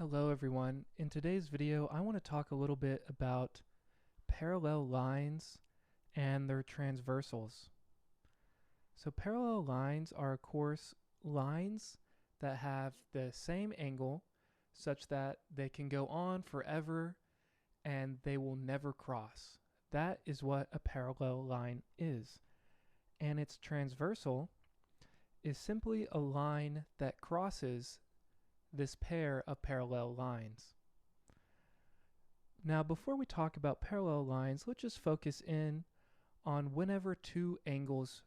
Hello everyone. In today's video I want to talk a little bit about parallel lines and their transversals. So parallel lines are of course lines that have the same angle such that they can go on forever and they will never cross. That is what a parallel line is. And its transversal is simply a line that crosses this pair of parallel lines. Now, before we talk about parallel lines, let's just focus in on whenever two angles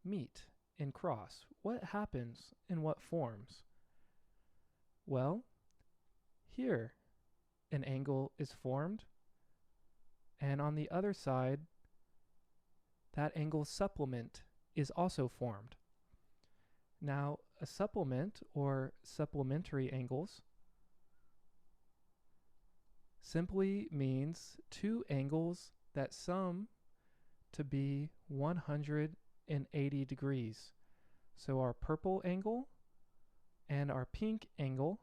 meet and cross. What happens in what forms? Well, here an angle is formed, and on the other side, that angle supplement is also formed. Now, a supplement or supplementary angles simply means two angles that sum to be 180 degrees. So our purple angle and our pink angle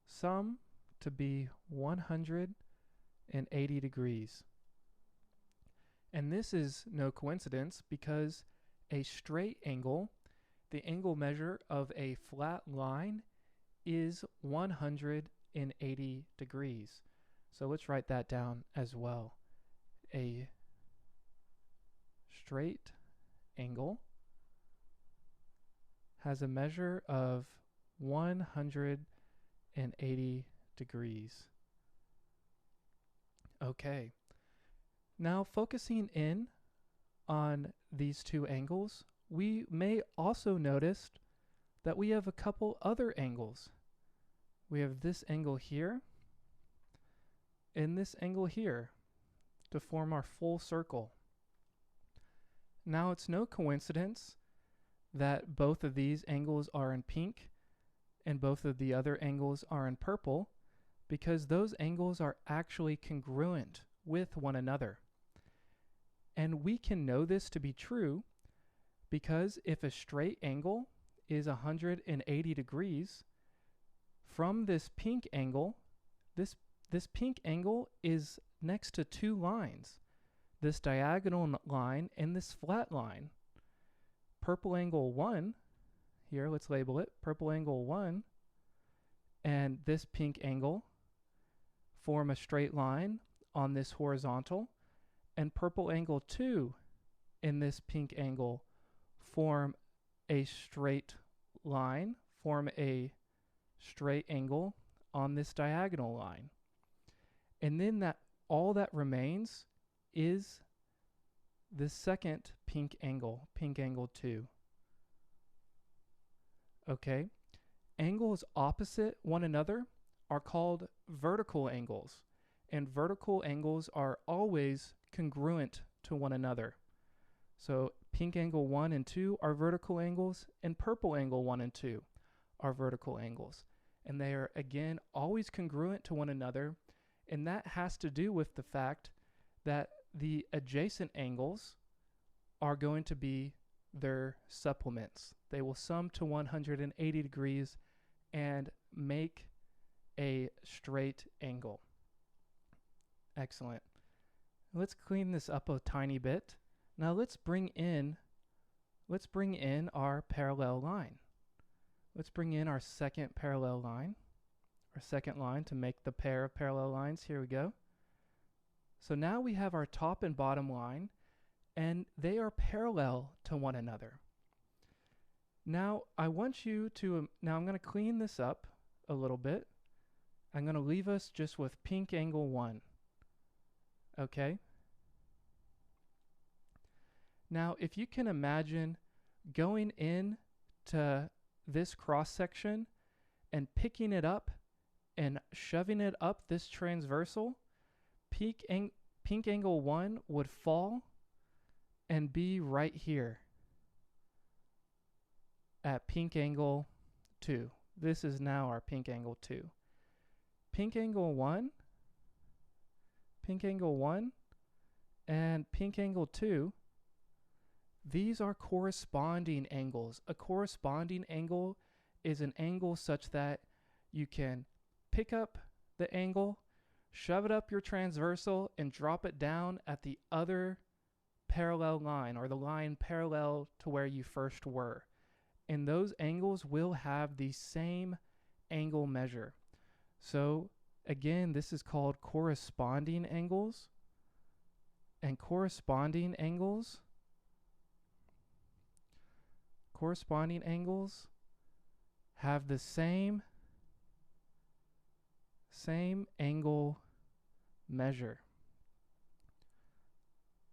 sum to be 180 degrees. And this is no coincidence because a straight angle, the angle measure of a flat line, is 180 degrees. So let's write that down as well. A straight angle has a measure of 180 degrees. Okay. Now focusing in on these two angles, we may also notice that we have a couple other angles. We have this angle here and this angle here to form our full circle. Now it's no coincidence that both of these angles are in pink and both of the other angles are in purple, because those angles are actually congruent with one another. And we can know this to be true because if a straight angle is 180 degrees, from this pink angle, this pink angle is next to two lines, this diagonal line and this flat line. Purple angle 1, here let's label it, purple angle 1 and this pink angle form a straight line on this horizontal, and purple angle 2 and this pink angle form a straight line, form a straight angle on this diagonal line. And then all that remains is the second pink angle 2. Okay, angles opposite one another are called vertical angles, and vertical angles are always congruent to one another. So pink angle 1 and 2 are vertical angles, and purple angle 1 and 2 are vertical angles. And they are, again, always congruent to one another, and that has to do with the fact that the adjacent angles are going to be their supplements. They will sum to 180 degrees and make a straight angle. Excellent. Let's clean this up a tiny bit. Now let's bring in our parallel line. Let's bring in our second parallel line, our second line to make the pair of parallel lines. Here we go. So now we have our top and bottom line, and they are parallel to one another. Now I'm going to clean this up a little bit. I'm going to leave us just with pink angle 1. Okay? Now if you can imagine going in to this cross section and picking it up and shoving it up this transversal, pink angle 1 would fall and be right here at pink angle 2. This is now our pink angle 2. Pink angle 1 and pink angle 2, these are corresponding angles. A corresponding angle is an angle such that you can pick up the angle, shove it up your transversal, and drop it down at the other parallel line, or the line parallel to where you first were. And those angles will have the same angle measure. So again, this is called corresponding angles. And corresponding angles have the same angle measure.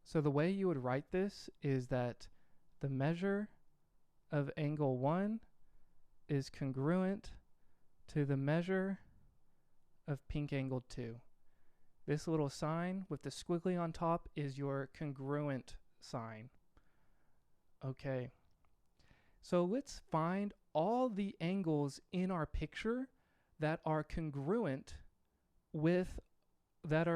So the way you would write this is that the measure of angle 1 is congruent to the measure of pink angle 2. This little sign with the squiggly on top is your congruent sign. Okay, so let's find all the angles in our picture that are congruent with, that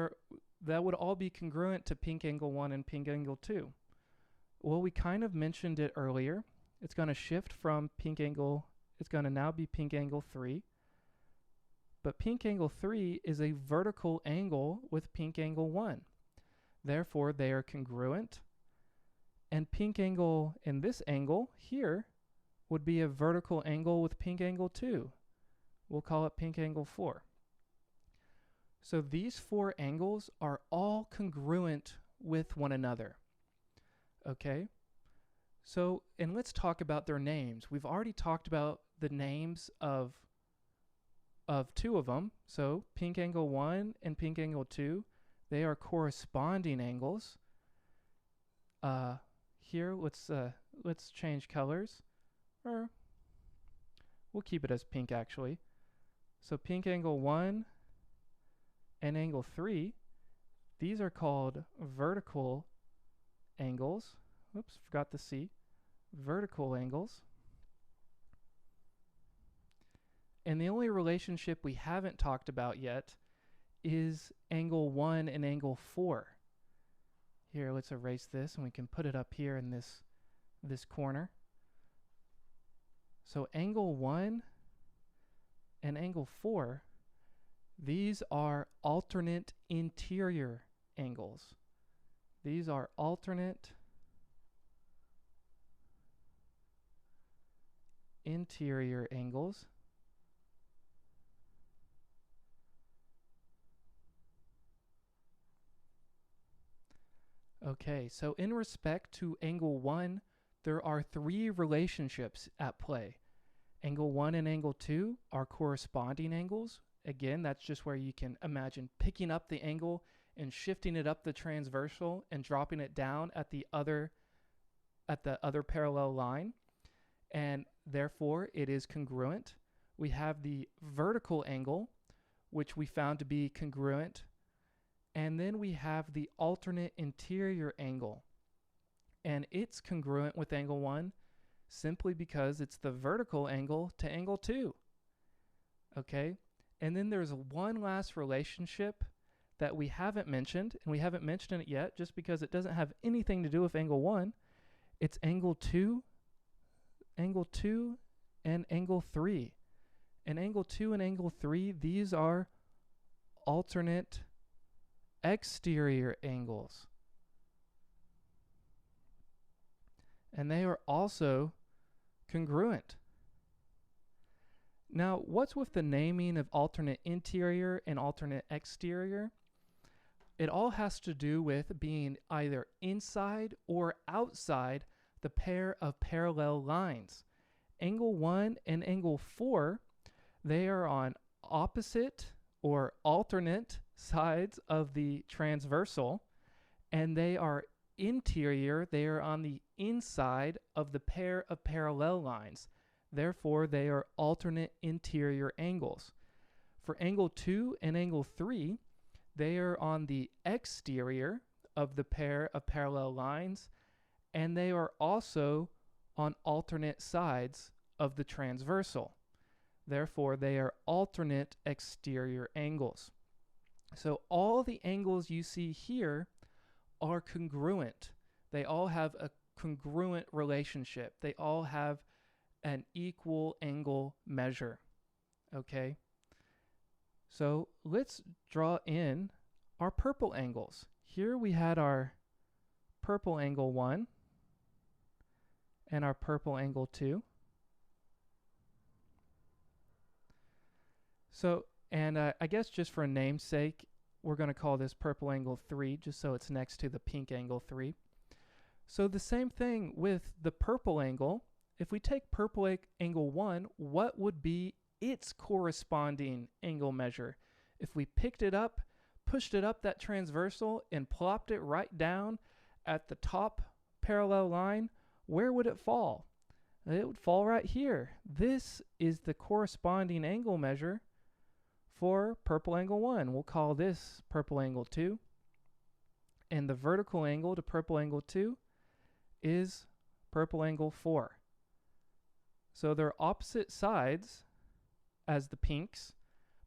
would all be congruent to pink angle 1 and pink angle 2. Well, we kind of mentioned it earlier. It's going to shift from pink angle, it's going to now be pink angle 3. But pink angle 3 is a vertical angle with pink angle 1. Therefore, they are congruent. And pink angle in this angle here would be a vertical angle with pink angle 2. We'll call it pink angle 4. So these 4 angles are all congruent with one another. Okay? So, and let's talk about their names. We've already talked about the names of 2 of them. So pink angle 1 and pink angle 2, they are corresponding angles. Here, let's change colors, or we'll keep it as pink actually. So pink angle 1 and angle 3, these are called vertical angles. Oops, forgot the C. Vertical angles. And the only relationship we haven't talked about yet is angle 1 and angle 4. Here, let's erase this and we can put it up here in this corner. So angle 1 and angle 4, these are alternate interior angles. These are alternate interior angles. Okay, so in respect to angle 1, there are 3 relationships at play. Angle 1 and angle 2 are corresponding angles. Again, that's just where you can imagine picking up the angle and shifting it up the transversal and dropping it down at the other parallel line. And therefore, it is congruent. We have the vertical angle, which we found to be congruent. And then we have the alternate interior angle. And it's congruent with angle 1 simply because it's the vertical angle to angle 2. Okay? And then there's one last relationship that we haven't mentioned, and we haven't mentioned it yet just because it doesn't have anything to do with angle 1. It's angle 2, and angle 3. And angle 2 and angle 3, these are alternate exterior angles. And they are also congruent. Now, what's with the naming of alternate interior and alternate exterior? It all has to do with being either inside or outside the pair of parallel lines. Angle 1 and angle 4, they are on opposite or alternate sides of the transversal, and they are interior, they are on the inside of the pair of parallel lines. Therefore, they are alternate interior angles. For angle 2 and angle 3, they are on the exterior of the pair of parallel lines, and they are also on alternate sides of the transversal. Therefore, they are alternate exterior angles. So all the angles you see here are congruent. They all have a congruent relationship. They all have an equal angle measure. Okay? So let's draw in our purple angles. Here we had our purple angle 1 and our purple angle 2. So, and I guess just for namesake, we're going to call this purple angle 3 just so it's next to the pink angle 3. So the same thing with the purple angle. If we take purple angle 1, what would be its corresponding angle measure? If we picked it up, pushed it up that transversal, and plopped it right down at the top parallel line, where would it fall? It would fall right here. This is the corresponding angle measure for purple angle 1. We'll call this purple angle 2. And the vertical angle to purple angle 2 is purple angle 4. So they're opposite sides as the pinks,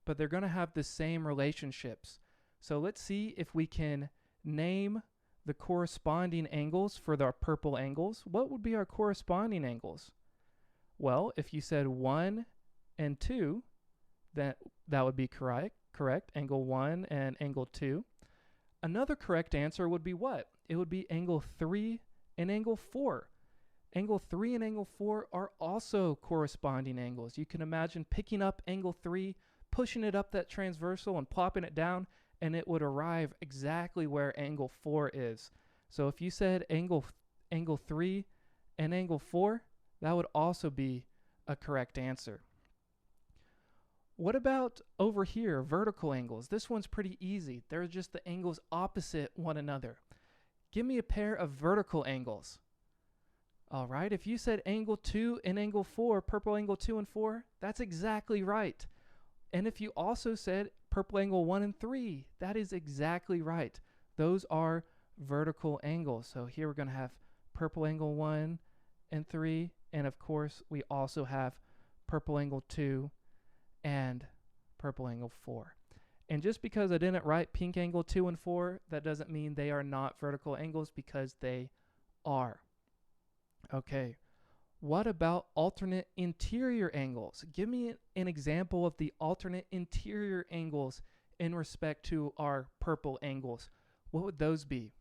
but they're going to have the same relationships. So let's see if we can name the corresponding angles for our purple angles. What would be our corresponding angles? Well, if you said 1 and 2, that would be correct, angle 1 and angle 2. Another correct answer would be what? It would be angle 3 and angle 4. Angle 3 and angle 4 are also corresponding angles. You can imagine picking up angle 3, pushing it up that transversal and plopping it down, and it would arrive exactly where angle 4 is. So if you said angle 3 and angle 4, that would also be a correct answer. What about over here, vertical angles? This one's pretty easy. They're just the angles opposite one another. Give me a pair of vertical angles. All right, if you said angle 2 and angle 4, purple angle 2 and 4, that's exactly right. And if you also said purple angle 1 and 3, that is exactly right. Those are vertical angles. So here we're going to have purple angle 1 and 3, and of course we also have purple angle 2 and purple angle 4. And just because I didn't write pink angle 2 and 4, that doesn't mean they are not vertical angles, because they are. Okay, what about alternate interior angles? Give me an example of the alternate interior angles in respect to our purple angles. What would those be?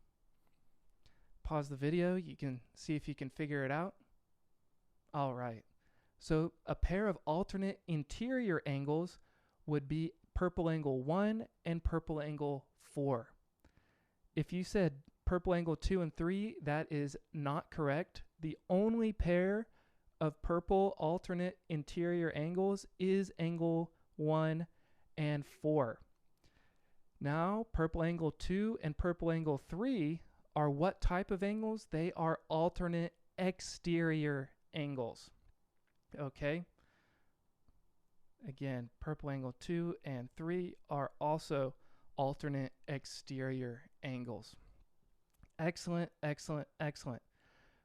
Pause the video. You can see if you can figure it out. All right. So a pair of alternate interior angles would be purple angle 1 and purple angle 4. If you said purple angle 2 and 3, that is not correct. The only pair of purple alternate interior angles is angle 1 and 4. Now, purple angle 2 and purple angle 3 are what type of angles? They are alternate exterior angles. Okay? Again, purple angle 2 and 3 are also alternate exterior angles. Excellent, excellent, excellent.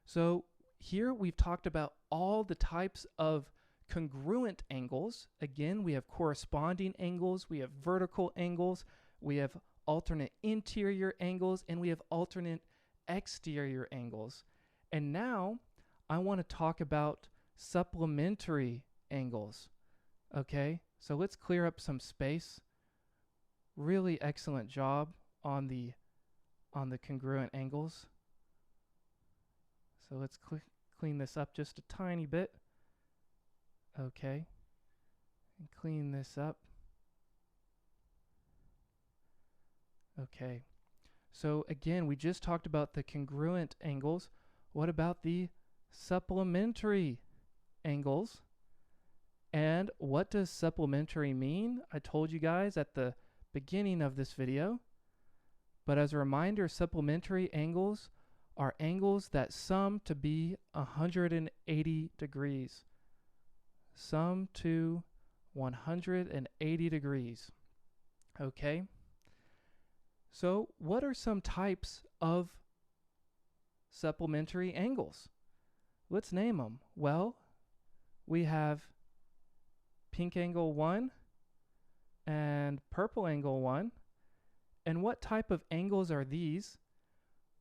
So here we've talked about all the types of congruent angles. Again, we have corresponding angles, we have vertical angles, we have alternate interior angles, and we have alternate exterior angles. And now I want to talk about supplementary angles. Okay, so let's clear up some space. Really excellent job on the congruent angles. So let's clean this up just a tiny bit. Okay, and clean this up. Okay, so again, we just talked about the congruent angles. What about the supplementary angles? And what does supplementary mean? I told you guys at the beginning of this video. But as a reminder, supplementary angles are angles that sum to be 180 degrees. Sum to 180 degrees. Okay? So what are some types of supplementary angles? Let's name them. Well, we have pink angle 1 and purple angle 1. And what type of angles are these?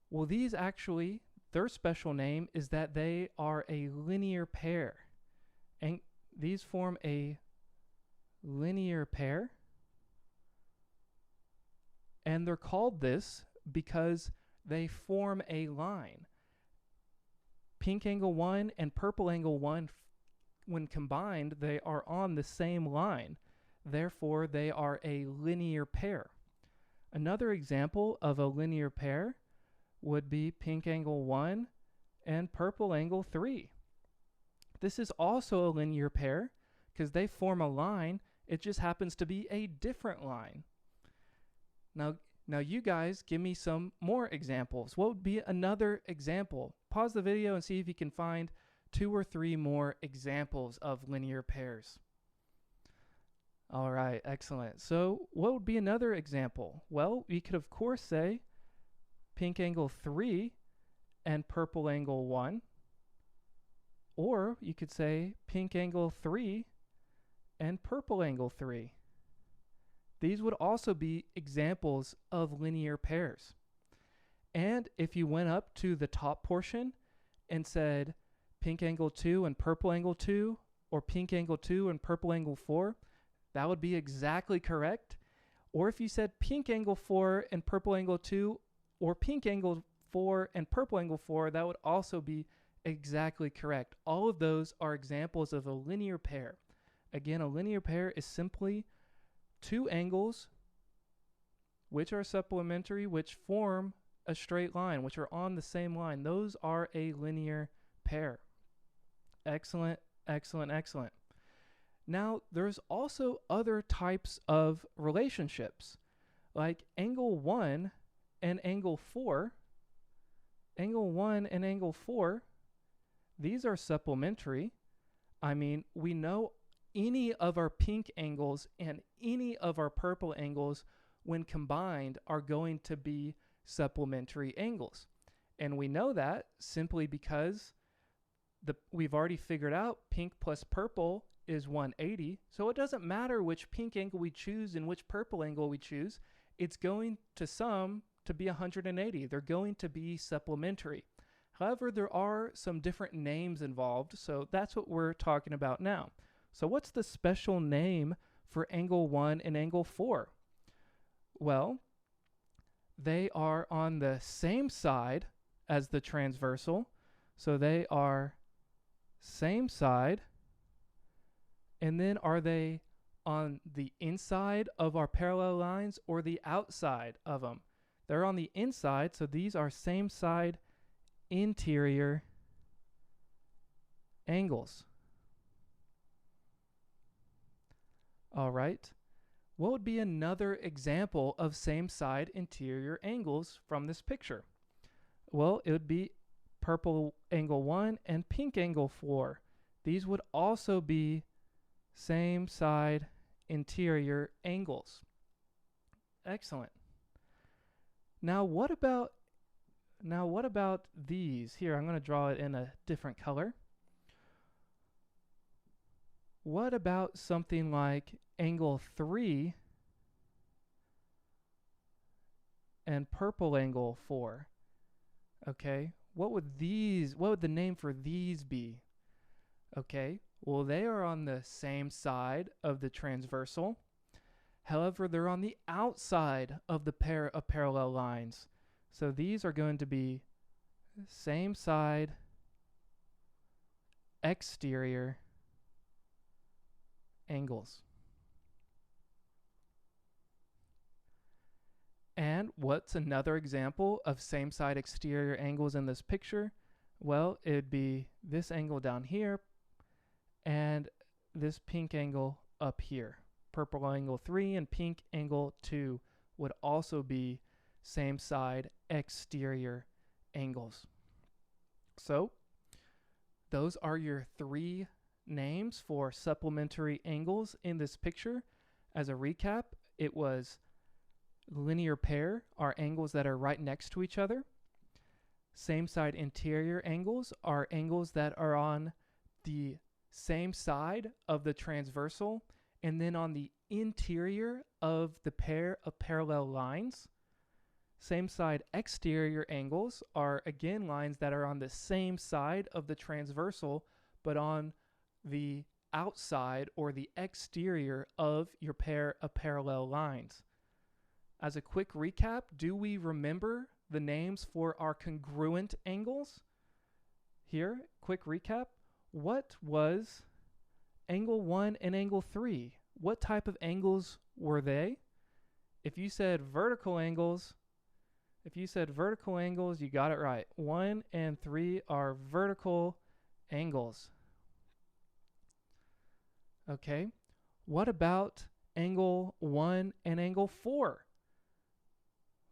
Well, these actually, their special name is that they are a linear pair. And these form a linear pair. And they're called this because they form a line. Pink angle 1 and purple angle 1, when combined, they are on the same line. Therefore, they are a linear pair. Another example of a linear pair would be pink angle 1 and purple angle 3. This is also a linear pair because they form a line. It just happens to be a different line. Now you guys give me some more examples. What would be another example? Pause the video and see if you can find 2 or 3 more examples of linear pairs. All right, excellent. So what would be another example? Well, we could of course say pink angle 3 and purple angle 1. Or you could say pink angle 3 and purple angle 3. These would also be examples of linear pairs. And if you went up to the top portion and said pink angle 2 and purple angle 2, or pink angle 2 and purple angle 4, that would be exactly correct. Or if you said pink angle 4 and purple angle 2, or pink angle 4 and purple angle 4, that would also be exactly correct. All of those are examples of a linear pair. Again, a linear pair is simply 2 angles which are supplementary, which form a straight line, which are on the same line. Those are a linear pair. Excellent, excellent, excellent. Now, there's also other types of relationships, like angle 1 and angle 4. Angle 1 and angle 4, these are supplementary. I mean, we know any of our pink angles and any of our purple angles, when combined, are going to be supplementary angles. And we know that simply because we've already figured out pink plus purple is 180. So it doesn't matter which pink angle we choose and which purple angle we choose. It's going to sum to be 180. They're going to be supplementary. However, there are some different names involved, so that's what we're talking about now. So what's the special name for angle 1 and angle 4? Well, they are on the same side as the transversal. So they are same side. And then are they on the inside of our parallel lines or the outside of them? They're on the inside, so these are same side interior angles. All right. What would be another example of same side interior angles from this picture? Well, it would be purple angle 1 and pink angle 4. These would also be same side interior angles. Excellent. Now what about these? Here, I'm going to draw it in a different color. What about something like angle 3 and purple angle 4? Okay, what would the name for these be? Okay, well, they are on the same side of the transversal. However, they're on the outside of the pair of parallel lines. So these are going to be same side exterior angles. And what's another example of same side exterior angles in this picture? Well, it'd be this angle down here and this pink angle up here. Purple angle 3 and pink angle 2 would also be same side exterior angles. So those are your 3 names for supplementary angles in this picture. As a recap, it was linear pair are angles that are right next to each other. Same side interior angles are angles that are on the same side of the transversal and then on the interior of the pair of parallel lines. Same side exterior angles are again lines that are on the same side of the transversal but on the outside or the exterior of your pair of parallel lines. As a quick recap, do we remember the names for our congruent angles? Here, quick recap. What was angle 1 and angle 3? What type of angles were they? If you said vertical angles, you got it right. 1 and 3 are vertical angles. Okay. What about angle 1 and angle 4?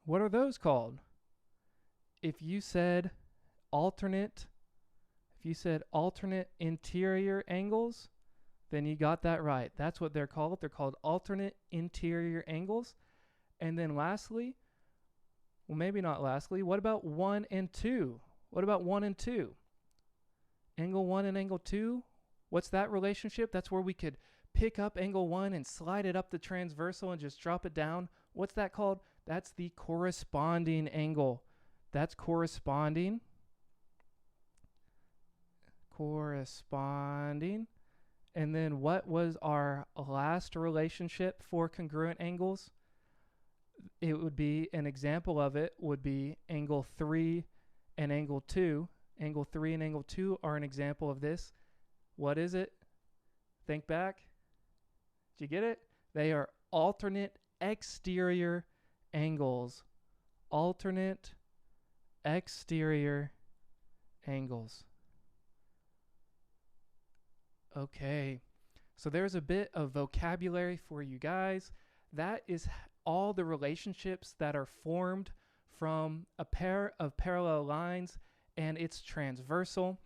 What are those called? If you said alternate interior angles, then you got that right. That's what they're called. They're called alternate interior angles. And then lastly, well, maybe not lastly, what about 1 and 2? What about 1 and 2? Angle 1 and angle 2, what's that relationship? That's where we could pick up angle 1 and slide it up the transversal and just drop it down. What's that called? That's the corresponding angle. That's corresponding. And then what was our last relationship for congruent angles? It would be, an example of it would be angle 3 and angle 2. Angle 3 and angle 2 are an example of this. What is it? Think back. Did you get it? They are alternate exterior angles. Alternate exterior angles. Okay, so there's a bit of vocabulary for you guys. That is all the relationships that are formed from a pair of parallel lines and its transversal.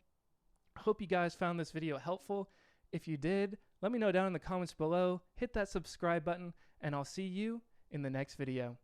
I hope you guys found this video helpful. If you did, let me know down in the comments below. Hit that subscribe button, and I'll see you in the next video.